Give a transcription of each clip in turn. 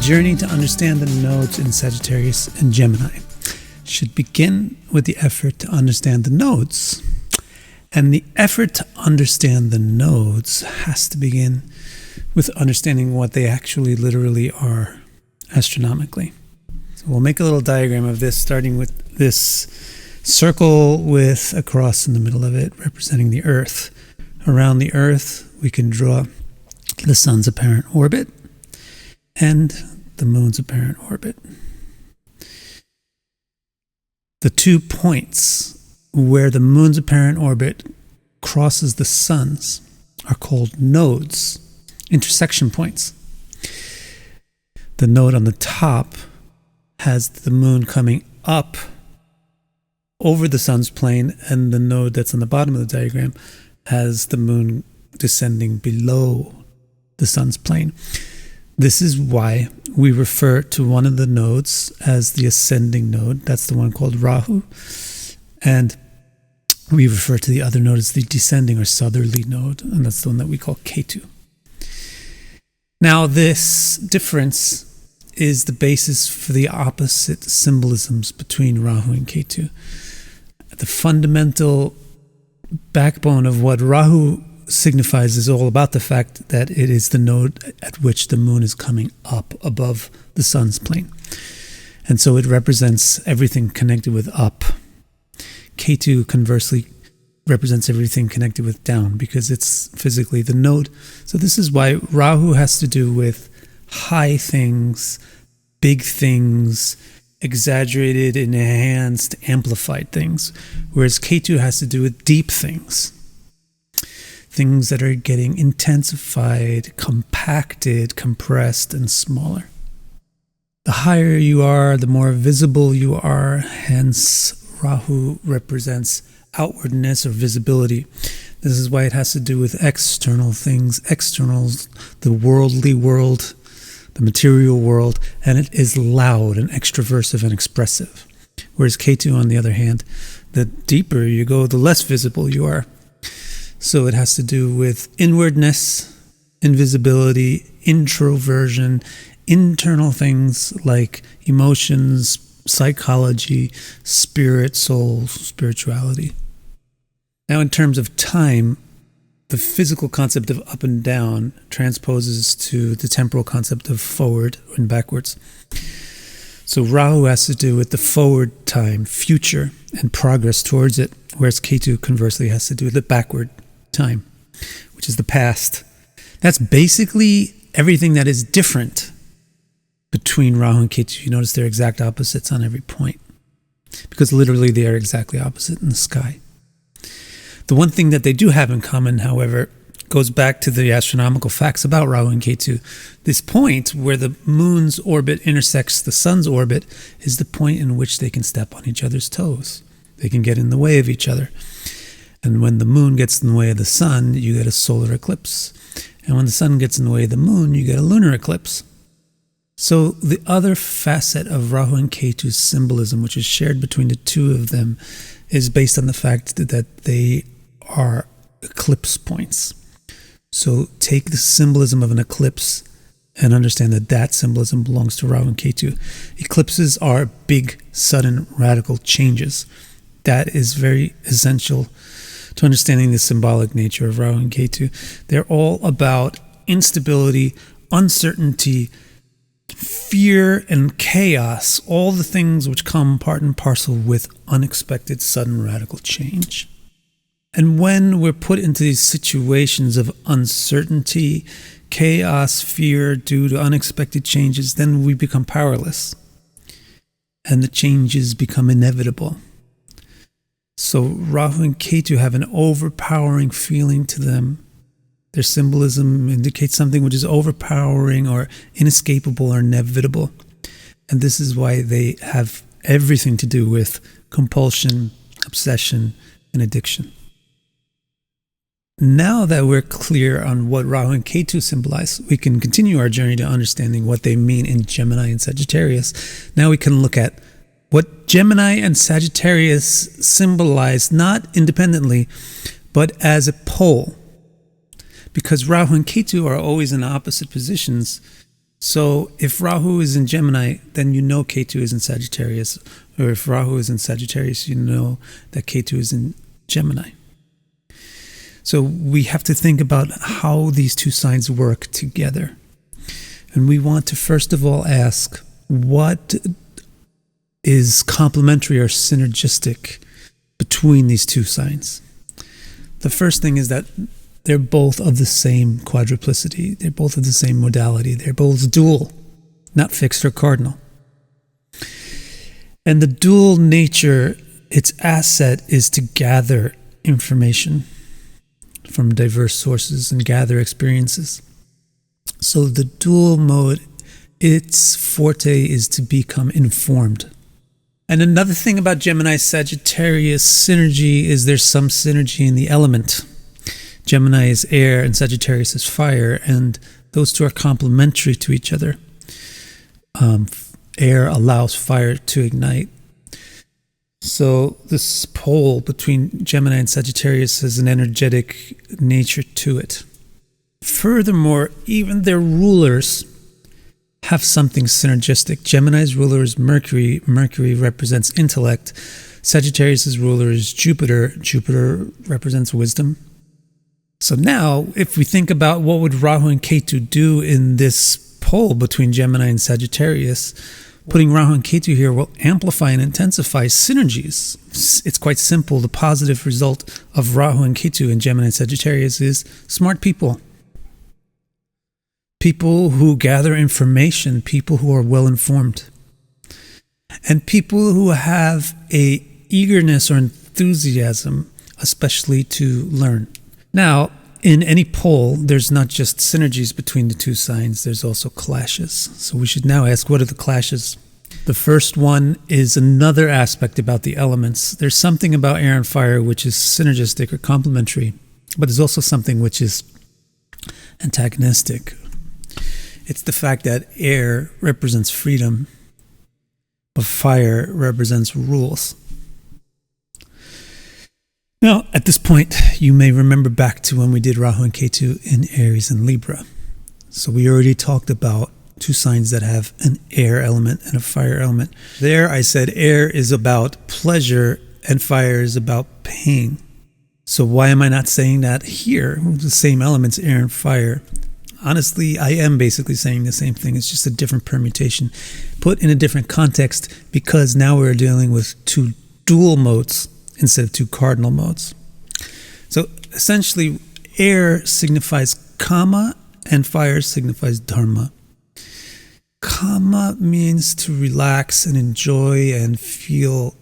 journey to understand the nodes in Sagittarius and Gemini should begin with the effort to understand the nodes. And the effort to understand the nodes has to begin with understanding what they actually literally are astronomically. So we'll make a little diagram of this, starting with this circle with a cross in the middle of it, representing the Earth. Around the Earth, we can draw the sun's apparent orbit and the moon's apparent orbit. The 2 points where the moon's apparent orbit crosses the sun's are called nodes, intersection points. The node on the top has the moon coming up over the sun's plane, and the node that's on the bottom of the diagram has the moon descending below the sun's plane. This is why we refer to one of the nodes as the ascending node. That's the one called Rahu. And we refer to the other node as the descending or southerly node, and that's the one that we call Ketu. Now, this difference is the basis for the opposite symbolisms between Rahu and Ketu. The fundamental backbone of what Rahu signifies is all about the fact that it is the node at which the moon is coming up above the sun's plane. And so it represents everything connected with up. Ketu, conversely, represents everything connected with down because it's physically the node. So this is why Rahu has to do with high things, big things, exaggerated, enhanced, amplified things, whereas Ketu has to do with deep things. Things that are getting intensified, compacted, compressed, and smaller. The higher you are, the more visible you are, hence Rahu represents outwardness or visibility. This is why it has to do with external things, externals, the worldly world, the material world, and it is loud and extroversive and expressive. Whereas Ketu, on the other hand, the deeper you go, the less visible you are. So it has to do with inwardness, invisibility, introversion, internal things like emotions, psychology, spirit, soul, spirituality. Now, in terms of time, the physical concept of up and down transposes to the temporal concept of forward and backwards. So Rahu has to do with the forward time, future, and progress towards it, whereas Ketu, conversely, has to do with the backward time, which is the past. That's basically everything that is different between Rahu and Ketu. You notice they're exact opposites on every point, because literally they are exactly opposite in the sky. The one thing that they do have in common, however, goes back to the astronomical facts about Rahu and Ketu. This point where the moon's orbit intersects the sun's orbit is the point in which they can step on each other's toes. They can get in the way of each other. And when the moon gets in the way of the sun, you get a solar eclipse. And when the sun gets in the way of the moon, you get a lunar eclipse. So the other facet of Rahu and Ketu's symbolism, which is shared between the two of them, is based on the fact that they are eclipse points. So take the symbolism of an eclipse and understand that that symbolism belongs to Rahu and Ketu. Eclipses are big, sudden, radical changes. That is very essential to understanding the symbolic nature of Rahu and Ketu. They're all about instability, uncertainty, fear, and chaos, all the things which come part and parcel with unexpected, sudden, radical change. And when we're put into these situations of uncertainty, chaos, fear due to unexpected changes, then we become powerless. And the changes become inevitable. So Rahu and Ketu have an overpowering feeling to them. Their symbolism indicates something which is overpowering or inescapable or inevitable. And this is why they have everything to do with compulsion, obsession, and addiction. Now that we're clear on what Rahu and Ketu symbolize, we can continue our journey to understanding what they mean in Gemini and Sagittarius. Now we can look at what Gemini and Sagittarius symbolize, not independently, but as a pole. Because Rahu and Ketu are always in opposite positions, So if Rahu is in Gemini, then you know Ketu is in Sagittarius. Or if Rahu is in Sagittarius, you know that Ketu is in Gemini. So we have to think about how these two signs work together. And we want to first of all ask, what is complementary or synergistic between these two signs? The first thing is that they're both of the same quadruplicity. They're both of the same modality. They're both dual, not fixed or cardinal. And the dual nature, its asset is to gather information from diverse sources and gather experiences. So the dual mode, its forte is to become informed. And another thing about Gemini Sagittarius synergy is there's some synergy in the element. Gemini is air and Sagittarius is fire, and those two are complementary to each other. Air allows fire to ignite. So this pole between Gemini and Sagittarius has an energetic nature to it. Furthermore, even their rulers have something synergistic. Gemini's ruler is Mercury. Mercury represents intellect. Sagittarius' ruler is Jupiter. Jupiter represents wisdom. So now, if we think about what would Rahu and Ketu do in this pole between Gemini and Sagittarius, putting Rahu and Ketu here will amplify and intensify synergies. It's quite simple. The positive result of Rahu and Ketu in Gemini and Sagittarius is smart people. People who gather information, people who are well informed, and people who have a eagerness or enthusiasm, especially to learn. Now, in any pole, there's not just synergies between the two signs, there's also clashes. So we should now ask, what are the clashes? The first one is another aspect about the elements. There's something about air and fire which is synergistic or complementary, but there's also something which is antagonistic. It's the fact that air represents freedom, but fire represents rules. Now, at this point, you may remember back to when we did Rahu and Ketu in Aries and Libra. So we already talked about two signs that have an air element and a fire element. There I said air is about pleasure and fire is about pain. So why am I not saying that here? The same elements, air and fire. Honestly, I am basically saying the same thing. It's just a different permutation, put in a different context, because now we're dealing with two dual modes instead of two cardinal modes. So essentially, air signifies kama and fire signifies dharma. Kama means to relax and enjoy and feel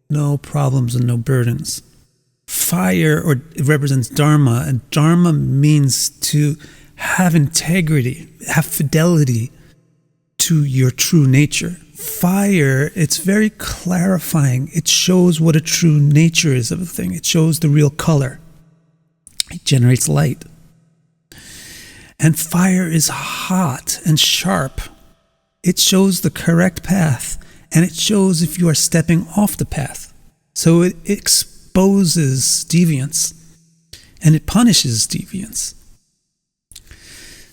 no problems and no burdens. Fire, or it represents dharma, and dharma means to have integrity, have fidelity to your true nature. Fire, it's very clarifying. It shows what a true nature is of a thing. It shows the real color. It generates light. And fire is hot and sharp. It shows the correct path, and it shows if you are stepping off the path. So it exposes deviance, and it punishes deviance.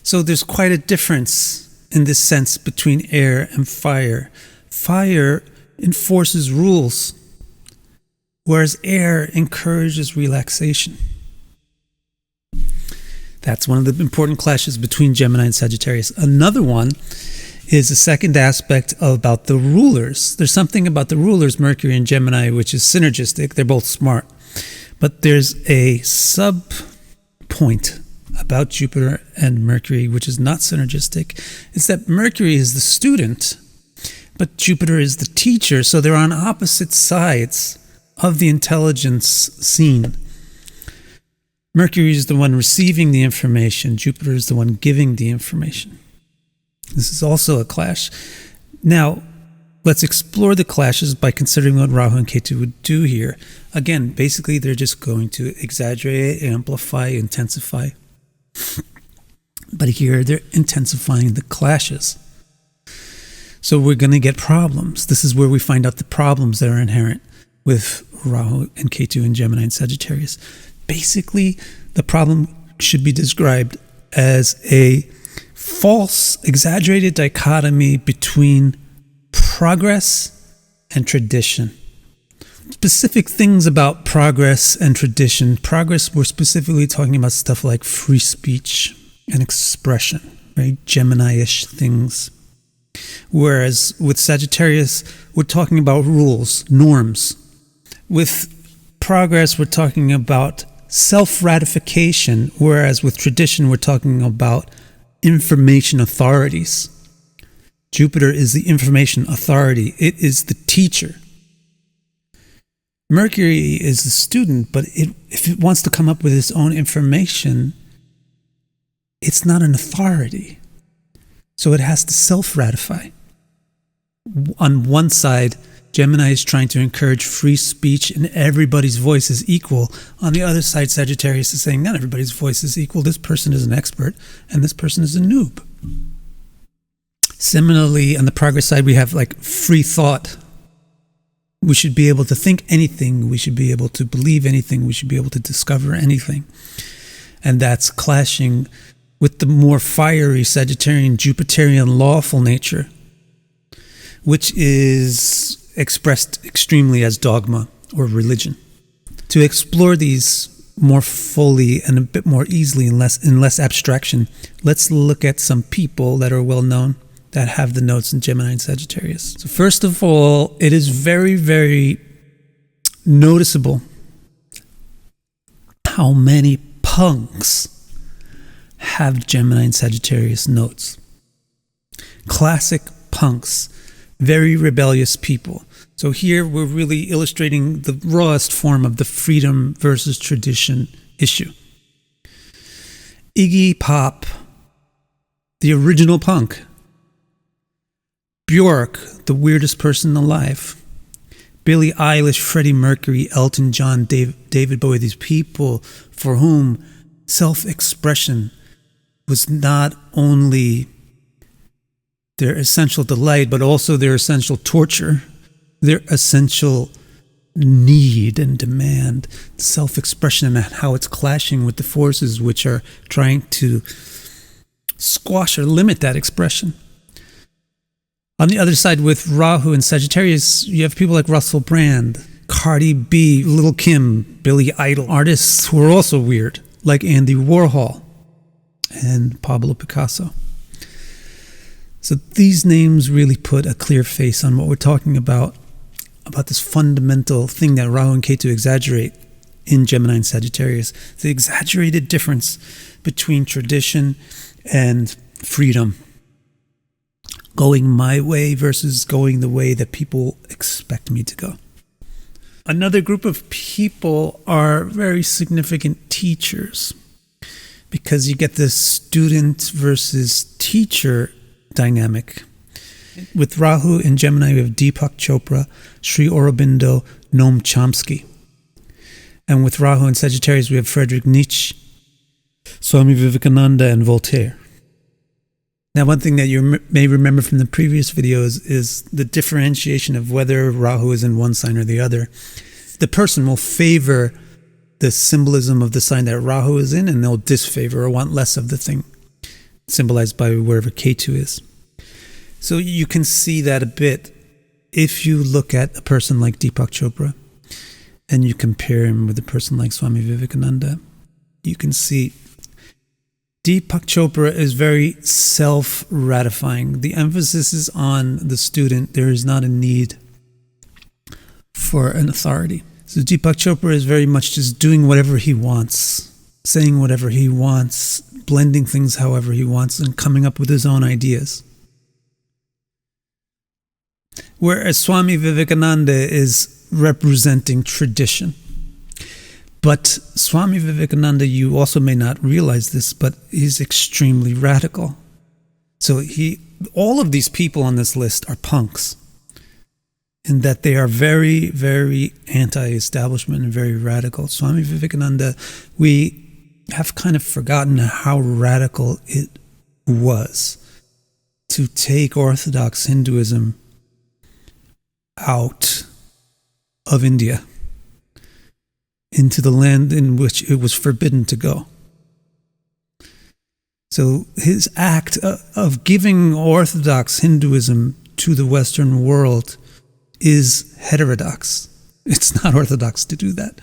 So there's quite a difference in this sense between air and fire. Fire enforces rules, whereas air encourages relaxation. That's one of the important clashes between Gemini and Sagittarius. Another one is the second aspect about the rulers. There's something about the rulers, Mercury and Gemini, which is synergistic. They're both smart. But there's a sub-point about Jupiter and Mercury, which is not synergistic. It's that Mercury is the student, but Jupiter is the teacher. So they're on opposite sides of the intelligence scene. Mercury is the one receiving the information. Jupiter is the one giving the information. This is also a clash. Now, let's explore the clashes by considering what Rahu and Ketu would do here. Again, basically, they're just going to exaggerate, amplify, intensify. But here, they're intensifying the clashes. So we're going to get problems. This is where we find out the problems that are inherent with Rahu and Ketu and Gemini and Sagittarius. Basically, the problem should be described as a false, exaggerated dichotomy between progress and tradition. Specific things about progress and tradition. Progress, we're specifically talking about stuff like free speech and expression, very Gemini-ish things. Whereas with Sagittarius, we're talking about rules, norms. With progress, we're talking about self-ratification, whereas with tradition, we're talking about information authorities. Jupiter is the information authority. It is the teacher. Mercury is the student, but if it wants to come up with its own information, it's not an authority. So it has to self-ratify. On one side, Gemini is trying to encourage free speech and everybody's voice is equal. On the other side, Sagittarius is saying not everybody's voice is equal. This person is an expert and this person is a noob. Similarly, on the progress side, we have like free thought. We should be able to think anything. We should be able to believe anything. We should be able to discover anything. And that's clashing with the more fiery Sagittarian, Jupiterian lawful nature, which is expressed extremely as dogma or religion. To explore these more fully and a bit more easily and less abstraction, let's look at some people that are well known that have the notes in Gemini and Sagittarius. So first of all, it is very, very noticeable how many punks have Gemini and Sagittarius notes. Classic punks, very rebellious people. So here we're really illustrating the rawest form of the freedom versus tradition issue. Iggy Pop, the original punk. Bjork, the weirdest person alive. Billie Eilish, Freddie Mercury, Elton John, David Bowie, these people for whom self-expression was not only their essential delight, but also their essential torture, their essential need and demand, self-expression, and how it's clashing with the forces which are trying to squash or limit that expression. On the other side, with Rahu and Sagittarius, you have people like Russell Brand, Cardi B, Lil' Kim, Billy Idol, artists who are also weird, like Andy Warhol and Pablo Picasso. So these names really put a clear face on what we're talking about this fundamental thing that Rahu and Ketu exaggerate in Gemini and Sagittarius, the exaggerated difference between tradition and freedom. Going my way versus going the way that people expect me to go. Another group of people are very significant teachers, because you get this student versus teacher dynamic. With Rahu in Gemini, we have Deepak Chopra, Sri Aurobindo, Noam Chomsky. And with Rahu in Sagittarius, we have Friedrich Nietzsche, Swami Vivekananda, and Voltaire. Now, one thing that you may remember from the previous videos is the differentiation of whether Rahu is in one sign or the other. The person will favor the symbolism of the sign that Rahu is in, and they'll disfavor or want less of the thing, symbolized by wherever Ketu is. So you can see that a bit if you look at a person like Deepak Chopra and you compare him with a person like Swami Vivekananda. You can see Deepak Chopra is very self-ratifying. The emphasis is on the student. There is not a need for an authority. So Deepak Chopra is very much just doing whatever he wants, saying whatever he wants, blending things however he wants, and coming up with his own ideas. Whereas Swami Vivekananda is representing tradition. But Swami Vivekananda, you also may not realize this, but he's extremely radical. So all of these people on this list are punks, in that they are very, very anti-establishment and very radical. Swami Vivekananda, we have kind of forgotten how radical it was to take Orthodox Hinduism out of India into the land in which it was forbidden to go. So his act of giving Orthodox Hinduism to the Western world is heterodox. It's not orthodox to do that.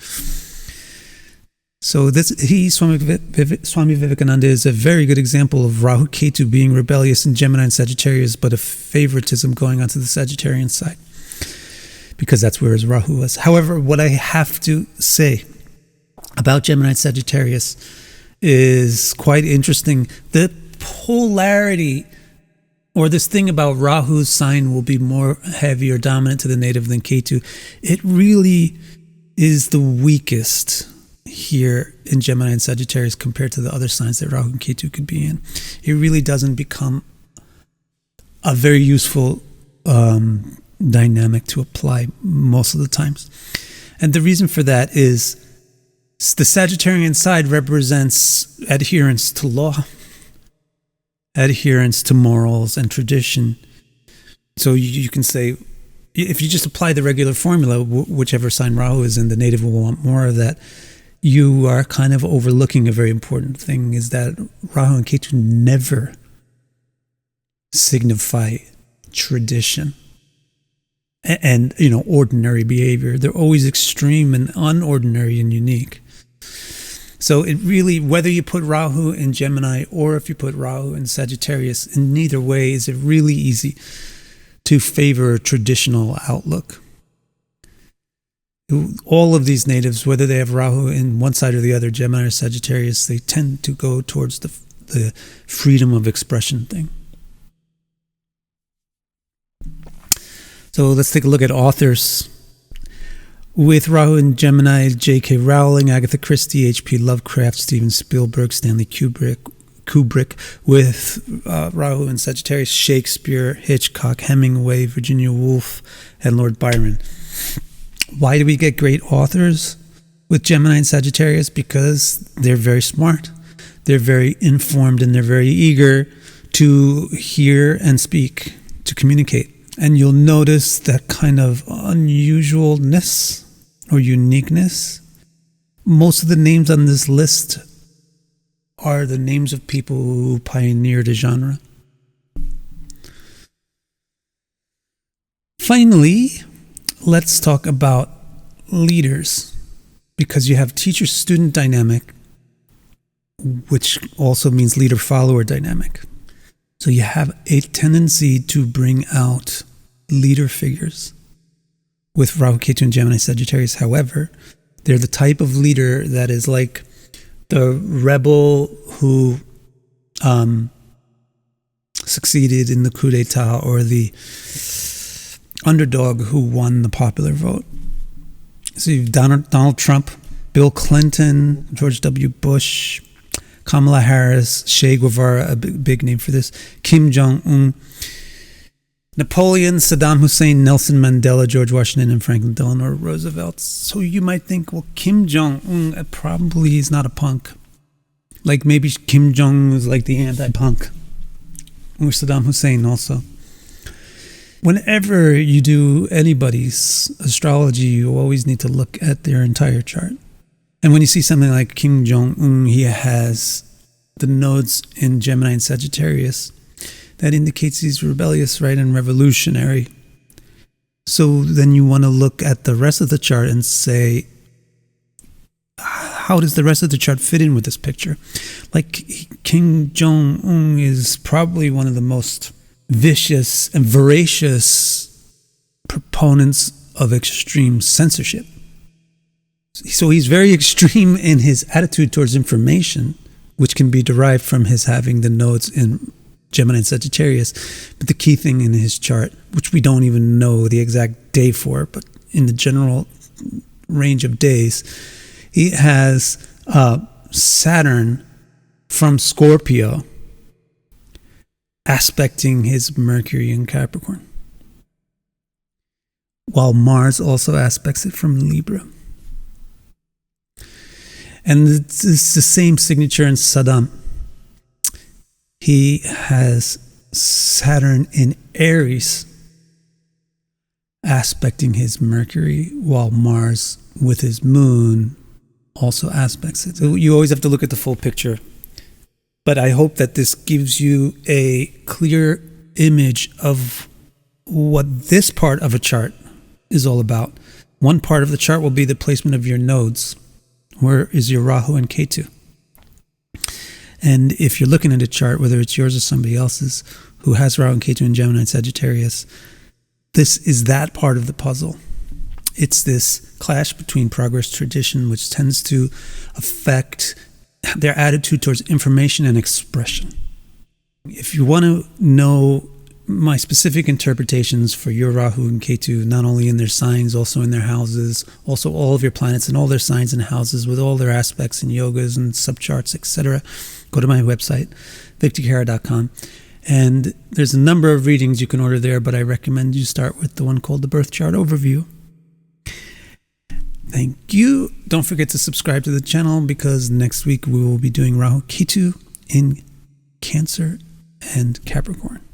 So Swami Vivekananda is a very good example of Rahu Ketu being rebellious in Gemini and Sagittarius, but of favoritism going onto the Sagittarian side, because that's where his Rahu was. However, what I have to say about Gemini and Sagittarius is quite interesting. The polarity, or this thing about Rahu's sign will be more heavy or dominant to the native than Ketu, it really is the weakest here in Gemini and Sagittarius compared to the other signs that Rahu and Ketu could be in. It really doesn't become a very useful dynamic to apply most of the times. And the reason for that is the Sagittarian side represents adherence to law, adherence to morals and tradition. So you can say, if you just apply the regular formula, whichever sign Rahu is in, the native will want more of that. You are kind of overlooking a very important thing, is that Rahu and Ketu never signify tradition and ordinary behavior. They're always extreme and unordinary and unique. So it really, whether you put Rahu in Gemini or if you put Rahu in Sagittarius, in neither way is it really easy to favor a traditional outlook. All of these natives, whether they have Rahu in one side or the other, Gemini or Sagittarius, they tend to go towards the freedom of expression thing. So let's take a look at authors. With Rahu and Gemini, J.K. Rowling, Agatha Christie, H.P. Lovecraft, Steven Spielberg, Stanley Kubrick. With Rahu and Sagittarius, Shakespeare, Hitchcock, Hemingway, Virginia Woolf, and Lord Byron. Why do we get great authors with Gemini and Sagittarius? Because they're very smart, they're very informed, and they're very eager to hear and speak, to communicate. And you'll notice that kind of unusualness or uniqueness. Most of the names on this list are the names of people who pioneered a genre. Finally, let's talk about leaders, because you have teacher-student dynamic, which also means leader-follower dynamic. So you have a tendency to bring out leader figures with Rahu, Ketu, and Gemini, Sagittarius. However, they're the type of leader that is like the rebel who succeeded in the coup d'etat, or the underdog who won the popular vote. So you've Donald Trump, Bill Clinton, George W. Bush, Kamala Harris, Che Guevara, a big name for this, Kim Jong-un, Napoleon, Saddam Hussein, Nelson Mandela, George Washington, and Franklin Delano Roosevelt. So you might think, well, Kim Jong-un probably is not a punk. Like maybe Kim Jong is like the anti-punk. Or Saddam Hussein also. Whenever you do anybody's astrology, you always need to look at their entire chart. And when you see something like Kim Jong-un, he has the nodes in Gemini and Sagittarius. That indicates he's rebellious, right, and revolutionary. So then you want to look at the rest of the chart and say, how does the rest of the chart fit in with this picture? Like Kim Jong-un is probably one of the most vicious and voracious proponents of extreme censorship. So he's very extreme in his attitude towards information, which can be derived from his having the nodes in Gemini and Sagittarius. But the key thing in his chart, which we don't even know the exact day for, but in the general range of days, he has Saturn from Scorpio aspecting his Mercury in Capricorn, while Mars also aspects it from Libra. And it's the same signature in Saddam. He has Saturn in Aries aspecting his Mercury, while Mars with his moon also aspects it. So you always have to look at the full picture But I hope that this gives you a clear image of what this part of a chart is all about. One part of the chart will be the placement of your nodes. Where is your Rahu and Ketu? And if you're looking at a chart, whether it's yours or somebody else's, who has Rahu and Ketu in Gemini and Sagittarius, this is that part of the puzzle. It's this clash between progress tradition, which tends to affect their attitude towards information and expression. If you want to know my specific interpretations for your Rahu and Ketu, not only in their signs, also in their houses, also all of your planets and all their signs and houses with all their aspects and yogas and subcharts, etc., go to my website, victorkara.com. And there's a number of readings you can order there, but I recommend you start with the one called the Birth Chart Overview. Thank you. Don't forget to subscribe to the channel, because next week we will be doing Rahu Ketu in Cancer and Capricorn.